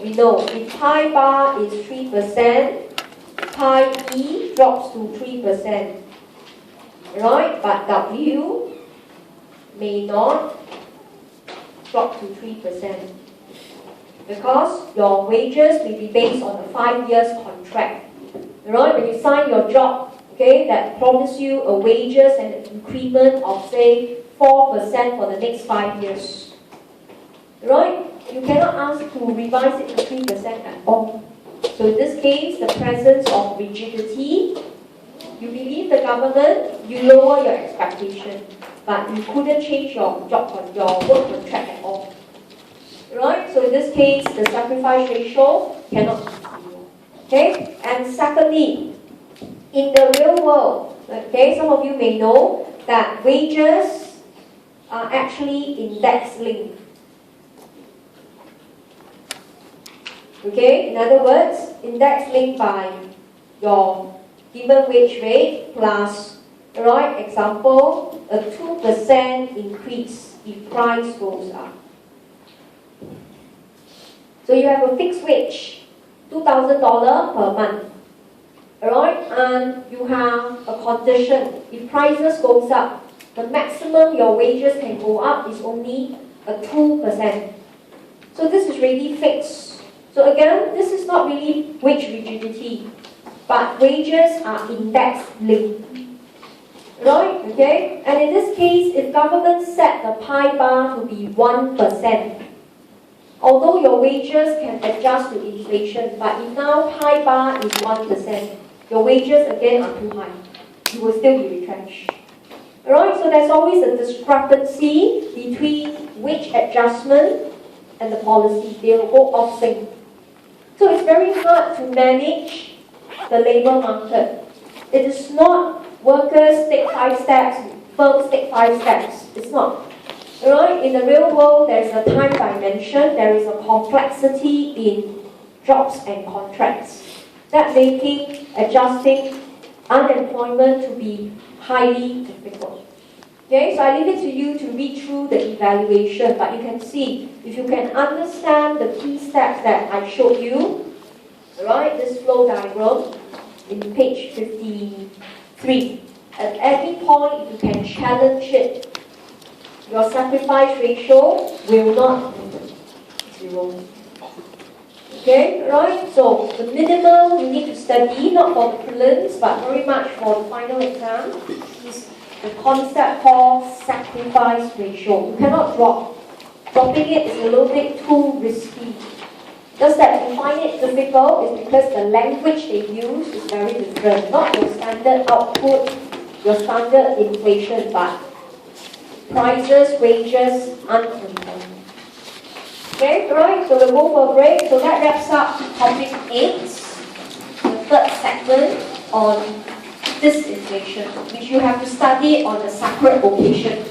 we know if pi bar is 3%, pi E drops to 3%. Right? But W may not drop to 3%. Because your wages may be based on a 5 years contract. Right? When you sign your job, okay, that promise you a wages and an increment of say 4% for the next 5 years. Right? You cannot ask to revise it to 3% at all. So in this case, the presence of rigidity, you believe the government, you lower your expectation, but you couldn't change your work contract at all. Right? So in this case, the sacrifice ratio cannot be zero. Okay? And secondly, in the real world, okay, some of you may know that wages are actually index linked. Okay? In other words, index linked by your given wage rate plus, right, example, a 2% increase if price goes up. So you have a fixed wage, $2,000 per month. Alright, and you have a condition. If prices goes up, the maximum your wages can go up is only a 2%. So this is really fixed. So again, this is not really wage rigidity, but wages are index linked. Right, okay? And in this case, if government set the pi bar to be 1%, although your wages can adjust to inflation, but if now pi bar is 1%, your wages again are too high. You will still be retrenched. Alright, so there's always a discrepancy between wage adjustment and the policy. They will go off sync. So it's very hard to manage the labor market. It is not workers take 5 steps, firms take 5 steps. It's not. Alright, in the real world, there is a time dimension, there is a complexity in jobs and contracts. That making adjusting unemployment to be highly difficult. Okay, so I leave it to you to read through the evaluation, but you can see, if you can understand the key steps that I showed you, right, this flow diagram in page 53. At every point, if you can challenge it, your sacrifice ratio will not be 0. Okay, right? So the minimum you need to study, not for the prelims, but very much for the final exam, is the concept called sacrifice ratio. You cannot drop. Dropping it is a little bit too risky. Just that you find it difficult is because the language they use is very different. Not your standard output, your standard inflation, but prices, wages, unemployment. Okay, right, so we'll go for a break. So that wraps up topic 8, the third segment on disinflation, which you have to study on a separate occasion.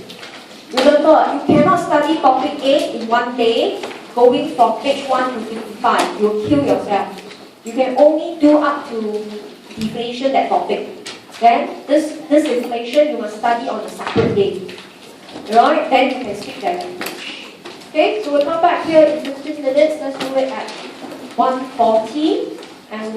Remember, you cannot study topic 8 in one day, going from page 1 to 55. You'll kill yourself. You can only do up to deflation, that topic. Then, this inflation, you must study on a separate day. Right, then you can speak that language. Okay, so we'll come back here in 15 minutes. Let's do it at 1:40 and we'll